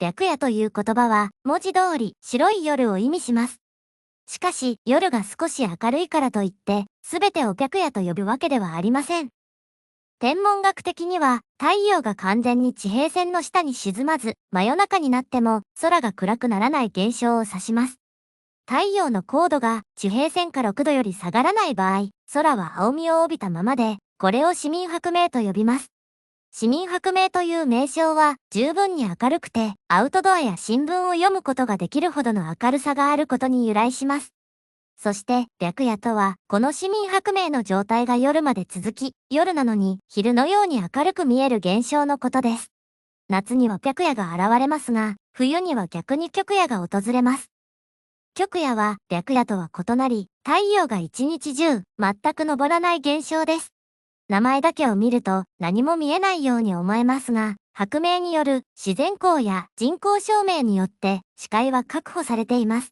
白夜という言葉は文字通り白い夜を意味します。しかし夜が少し明るいからといって全てを白夜と呼ぶわけではありません。天文学的には太陽が完全に地平線の下に沈まず真夜中になっても空が暗くならない現象を指します。太陽の高度が地平線から6度より下がらない場合、空は青みを帯びたままで、これを市民白明と呼びます。市民白明という名称は十分に明るくて、アウトドアや新聞を読むことができるほどの明るさがあることに由来します。そして、白夜とは、この市民白明の状態が夜まで続き、夜なのに昼のように明るく見える現象のことです。夏には白夜が現れますが、冬には逆に極夜が訪れます。極夜は白夜とは異なり、太陽が一日中全く昇らない現象です。名前だけを見ると何も見えないように思えますが、白明による自然光や人工照明によって視界は確保されています。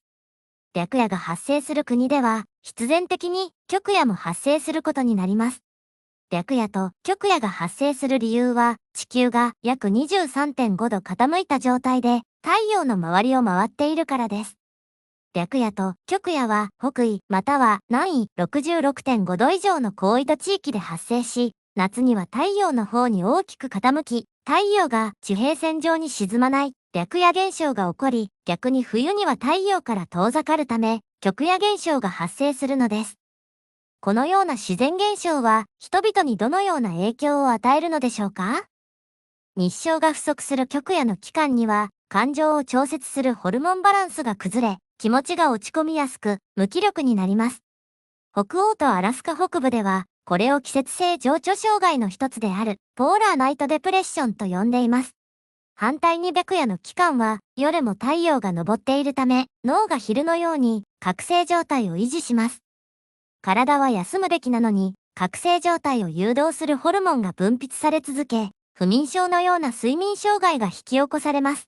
白夜が発生する国では、必然的に極夜も発生することになります。白夜と極夜が発生する理由は、地球が約 23.5 度傾いた状態で太陽の周りを回っているからです。白夜と極夜は北緯または南緯 66.5 度以上の高緯度地域で発生し、夏には太陽の方に大きく傾き、太陽が地平線上に沈まない白夜現象が起こり、逆に冬には太陽から遠ざかるため、極夜現象が発生するのです。このような自然現象は人々にどのような影響を与えるのでしょうか？日照が不足する極夜の期間には、感情を調節するホルモンバランスが崩れ、気持ちが落ち込みやすく、無気力になります。北欧とアラスカ北部では、これを季節性情緒障害の一つである、ポーラーナイトデプレッションと呼んでいます。反対に白夜の期間は、夜も太陽が昇っているため、脳が昼のように覚醒状態を維持します。体は休むべきなのに、覚醒状態を誘導するホルモンが分泌され続け、不眠症のような睡眠障害が引き起こされます。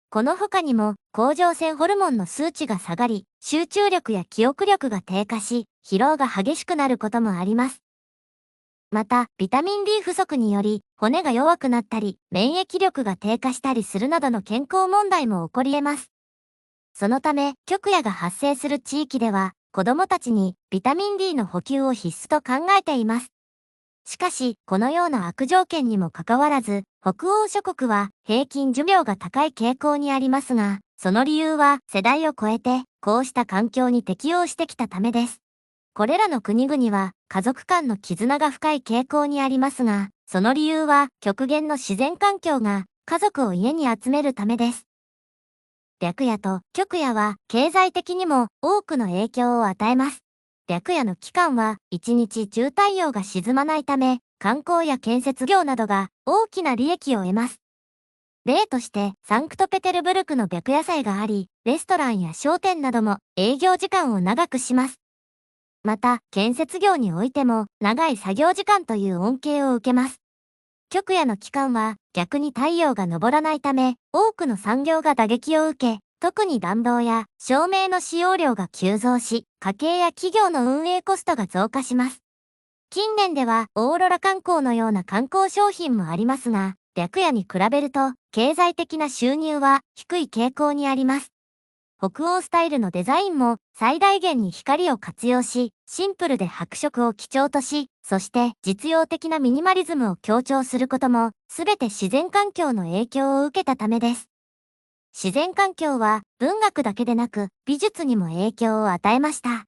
この他にも、甲状腺ホルモンの数値が下がり、集中力や記憶力が低下し、疲労が激しくなることもあります。また、ビタミン D 不足により、骨が弱くなったり、免疫力が低下したりするなどの健康問題も起こり得ます。そのため、極夜が発生する地域では、子供たちにビタミン D の補給を必須と考えています。しかし、このような悪条件にもかかわらず、北欧諸国は平均寿命が高い傾向にありますが、その理由は世代を超えて、こうした環境に適応してきたためです。これらの国々は家族間の絆が深い傾向にありますが、その理由は極限の自然環境が家族を家に集めるためです。白夜と極夜は経済的にも多くの影響を与えます。白夜の期間は一日中太陽が沈まないため、観光や建設業などが大きな利益を得ます。例としてサンクトペテルブルクの白夜祭があり、レストランや商店なども営業時間を長くします。また、建設業においても長い作業時間という恩恵を受けます。極夜の期間は逆に太陽が昇らないため、多くの産業が打撃を受け、特に暖房や照明の使用量が急増し、家計や企業の運営コストが増加します。近年ではオーロラ観光のような観光商品もありますが、白夜に比べると経済的な収入は低い傾向にあります。北欧スタイルのデザインも最大限に光を活用し、シンプルで白色を基調とし、そして実用的なミニマリズムを強調することも、すべて自然環境の影響を受けたためです。自然環境は文学だけでなく美術にも影響を与えました。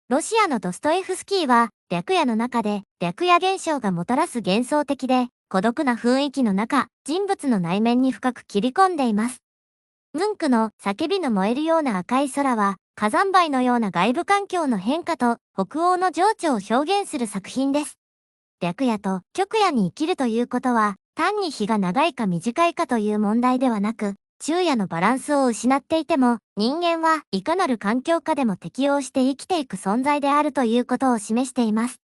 ロシアのドストエフスキーは白夜の中で白夜現象がもたらす幻想的で孤独な雰囲気の中、人物の内面に深く切り込んでいます。ムンクの叫びの燃えるような赤い空は火山灰のような外部環境の変化と北欧の情緒を表現する作品です。白夜と極夜に生きるということは単に日が長いか短いかという問題ではなく、昼夜のバランスを失っていても、人間はいかなる環境下でも適応して生きていく存在であるということを示しています。